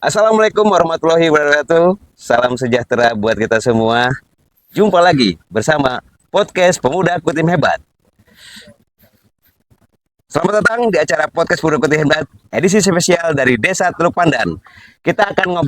Assalamualaikum warahmatullahi wabarakatuh. Salam sejahtera buat kita semua. Jumpa lagi bersama podcast Pemuda Kutim Hebat. Selamat datang di acara podcast Pemuda Kutim Hebat, edisi spesial dari Desa Teluk Pandan. Kita akan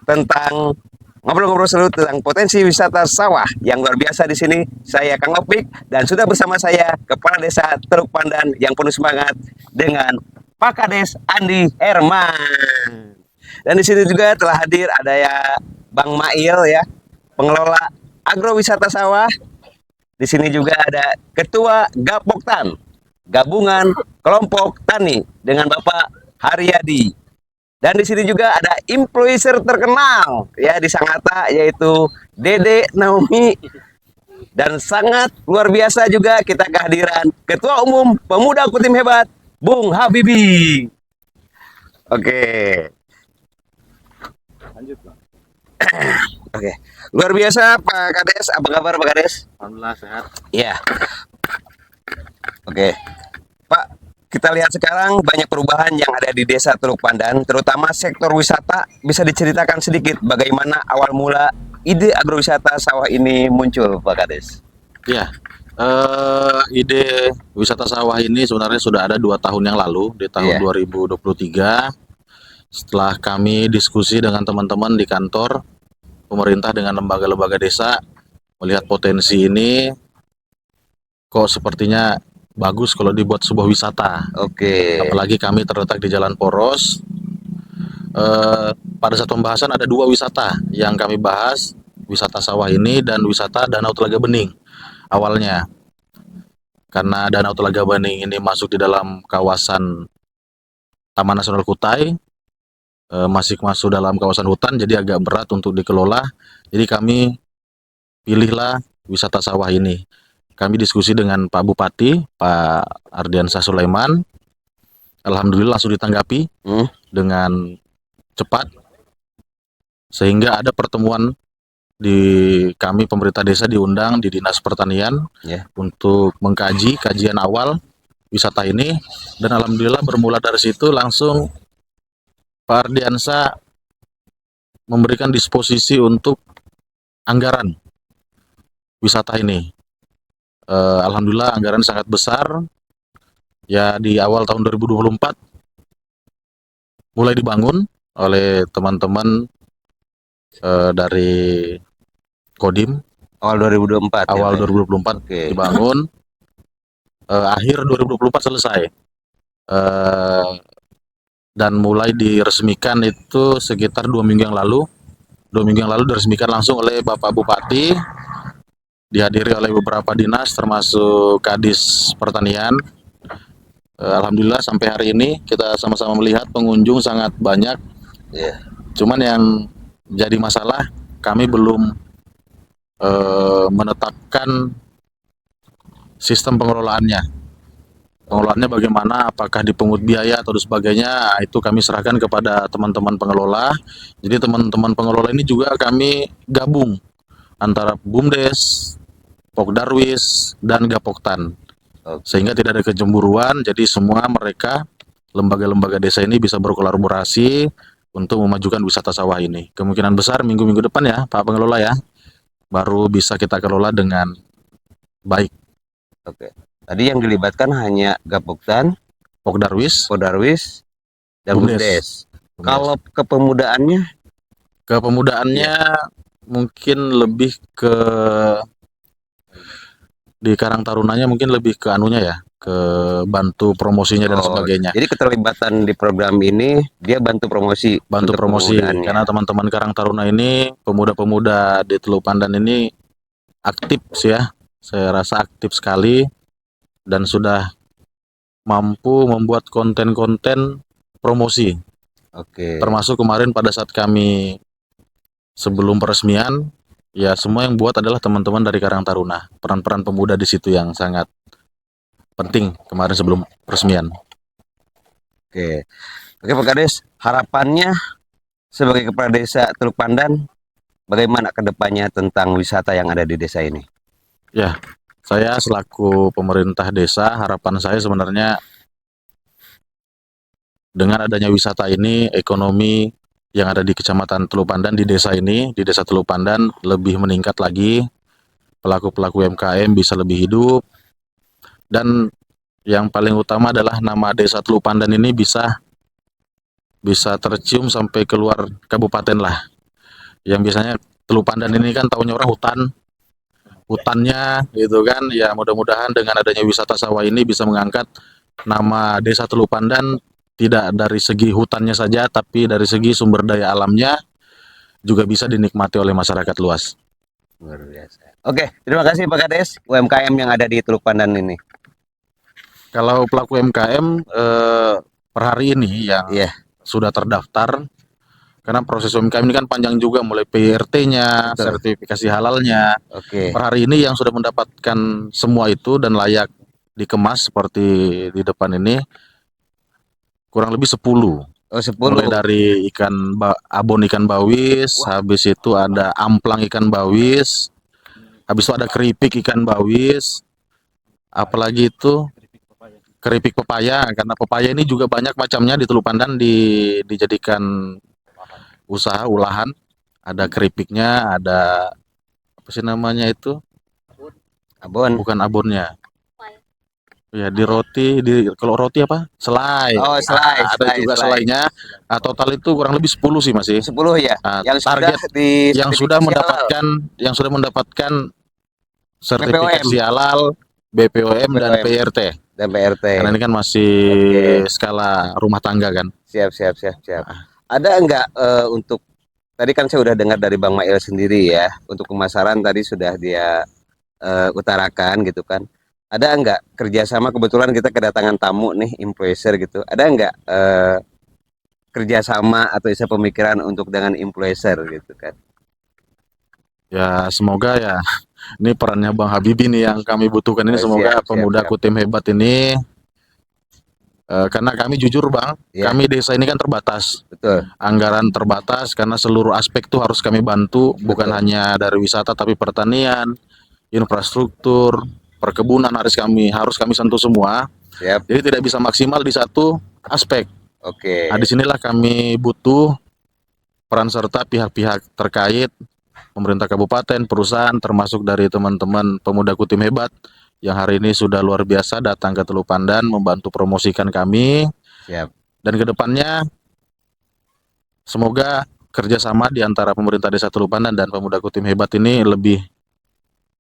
ngobrol-ngobrol seru tentang potensi wisata sawah yang luar biasa di sini. Saya Kang Opik dan sudah bersama saya Kepala Desa Teluk Pandan yang penuh semangat dengan Pak Kades Andi Herman. Dan di sini juga telah hadir ada ya Bang Mail ya, pengelola agrowisata sawah. Di sini juga ada Ketua Gapoktan, Gabungan Kelompok Tani dengan Bapak Haryadi. Dan di sini juga ada influencer terkenal ya di Sangatta yaitu Dede Naomi. Dan sangat luar biasa juga kita kehadiran Ketua Umum Pemuda Kutim Hebat, Bung Habibie. Oke. Lanjut, Bang. Oke. Luar biasa Pak Kades, apa kabar Pak Kades? Alhamdulillah sehat. Iya. Oke. Pak, kita lihat sekarang banyak perubahan yang ada di Desa Teluk Pandan, terutama sektor wisata. Bisa diceritakan sedikit bagaimana awal mula ide agrowisata sawah ini muncul, Pak Kades? Iya, ide wisata sawah ini sebenarnya sudah ada 2 tahun yang lalu, di tahun Iya. 2023. Setelah kami diskusi dengan teman-teman di kantor pemerintah dengan lembaga-lembaga desa, melihat potensi ini, kok sepertinya bagus kalau dibuat sebuah wisata. Oke. Apalagi kami terletak di Jalan Poros. Pada saat pembahasan ada 2 wisata yang kami bahas, wisata sawah ini dan wisata Danau Telaga Bening awalnya. Karena Danau Telaga Bening ini masuk di dalam kawasan Taman Nasional Kutai, masih masuk dalam kawasan hutan, jadi agak berat untuk dikelola. Jadi kami pilihlah wisata sawah ini. Kami diskusi dengan Pak Bupati, Pak Ardiansah Sulaiman. Alhamdulillah langsung ditanggapi dengan cepat, sehingga ada pertemuan di kami pemerintah desa diundang di Dinas Pertanian untuk mengkaji kajian awal wisata ini, dan alhamdulillah bermula dari situ langsung Pak Ardiansah memberikan disposisi untuk anggaran wisata ini. Alhamdulillah anggaran sangat besar ya. Di awal tahun 2024 mulai dibangun oleh teman-teman dari Kodim. Awal 2024. Awal 2024 dibangun, akhir 2024 selesai, dan mulai diresmikan itu sekitar 2 minggu yang lalu. 2 minggu yang lalu diresmikan langsung oleh Bapak Bupati, dihadiri oleh beberapa dinas termasuk Kadis Pertanian. Alhamdulillah sampai hari ini kita sama-sama melihat pengunjung sangat banyak. Cuman yang jadi masalah, kami belum menetapkan sistem pengelolaannya. Pengelolaannya bagaimana, apakah dipungut biaya atau sebagainya, itu kami serahkan kepada teman-teman pengelola. Jadi teman-teman pengelola ini juga kami gabung antara BUMDes, Pokdarwis, dan Gapoktan. Sehingga tidak ada kecemburuan, jadi semua mereka, lembaga-lembaga desa ini bisa berkolaborasi untuk memajukan wisata sawah ini. Kemungkinan besar minggu-minggu depan ya Pak Pengelola ya, baru bisa kita kelola dengan baik. Oke. Tadi yang dilibatkan hanya Gapoktan, Pokdarwis, dan BUMDes. Kalau kepemudaannya? Kepemudaannya mungkin lebih ke di Karang Tarunanya, mungkin lebih ke anunya ya, ke bantu promosinya dan sebagainya. Jadi keterlibatan di program ini dia bantu promosi karena teman-teman Karang Taruna ini, pemuda-pemuda di Teluk Pandan ini aktif sih ya. Saya rasa aktif sekali dan sudah mampu membuat konten-konten promosi. Termasuk kemarin pada saat kami sebelum peresmian, ya semua yang buat adalah teman-teman dari Karang Taruna. Peran-peran pemuda di situ yang sangat penting kemarin sebelum peresmian. Oke Pak Kades, harapannya sebagai Kepala Desa Teluk Pandan, bagaimana kedepannya tentang wisata yang ada di desa ini? Ya, saya selaku pemerintah desa, harapan saya sebenarnya Dengan adanya wisata ini, ekonomi yang ada di Kecamatan Teluk Pandan, di desa ini, di Desa Teluk Pandan lebih meningkat lagi. Pelaku-pelaku UMKM bisa lebih hidup, dan yang paling utama adalah nama Desa Teluk Pandan ini bisa tercium sampai keluar kabupaten lah. Yang biasanya Teluk Pandan ini kan tahunya orang hutannya gitu kan. Ya mudah-mudahan dengan adanya wisata sawah ini bisa mengangkat nama Desa Teluk Pandan, tidak dari segi hutannya saja, tapi dari segi sumber daya alamnya juga bisa dinikmati oleh masyarakat luas. Luar biasa. Oke, terima kasih Pak Kades, UMKM yang ada di Teluk Pandan ini. Kalau pelaku UMKM per hari ini yang Iya. sudah terdaftar, karena proses UMKM ini kan panjang juga, mulai PRT-nya, Betul. sertifikasi halalnya. Oke. Per hari ini yang sudah mendapatkan semua itu dan layak dikemas seperti di depan ini kurang lebih 10. Oh, 10. Mulai dari abon ikan bawis, habis itu ada amplang ikan bawis, habis itu ada keripik ikan bawis, apalagi itu keripik pepaya, karena pepaya ini juga banyak macamnya di Teluk Pandan, dijadikan usaha olahan. Ada keripiknya, ada apa sih namanya itu? Abon. Bukan abonnya. Ya, kalau roti apa? Selai. Oh, selai, Ada juga selainya. Total itu kurang lebih 10 sih masih. 10 ya. Yang Target sudah di yang sudah sertifikasi mendapatkan halal. sertifikasi halal, BPOM dan PRT. Dan PRT. Karena ini kan masih skala rumah tangga kan. Siap. Ada enggak untuk tadi kan saya udah dengar dari Bang Mail sendiri ya, untuk pemasaran tadi sudah dia utarakan gitu kan. Ada enggak kerjasama, kebetulan kita kedatangan tamu nih, influencer gitu. Ada enggak kerjasama atau isa pemikiran untuk dengan influencer gitu kan? Ya semoga ya, ini perannya Bang Habibie nih yang kami butuhkan ini. Semoga pemuda Kutim Hebat ini, karena kami jujur Bang, kami desa ini kan terbatas. Betul. Anggaran terbatas karena seluruh aspek tuh harus kami bantu, bukan hanya dari wisata tapi pertanian, infrastruktur, perkebunan harus kami sentuh semua. Siap. Jadi tidak bisa maksimal di satu aspek. Oke. Nah, disinilah kami butuh peran serta pihak-pihak terkait, pemerintah kabupaten, perusahaan, termasuk dari teman-teman pemuda Kutim Hebat yang hari ini sudah luar biasa datang ke Teluk Pandan membantu promosikan kami. Siap. Dan kedepannya semoga kerjasama di antara pemerintah Desa Teluk Pandan dan pemuda Kutim Hebat ini lebih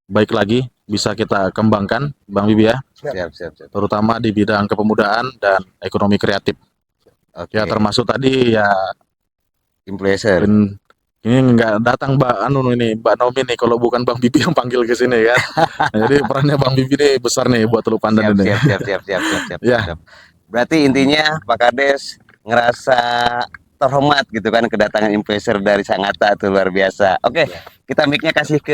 baik lagi, bisa kita kembangkan, Bang Bibi ya. Siap. Terutama di bidang kepemudaan dan ekonomi kreatif. Oke. Ya termasuk tadi ya Influencer. ini nggak datang Mbak Nomi nih kalau bukan Bang Bibi yang panggil ke sini kan. Nah, jadi perannya Bang Bibi nih besar nih buat Teluk Pandan ini. Siap. Ya. Berarti intinya Pak Kades ngerasa terhormat gitu kan kedatangan influencer dari Sangatta, itu luar biasa. Oke, kita mic-nya kasih ke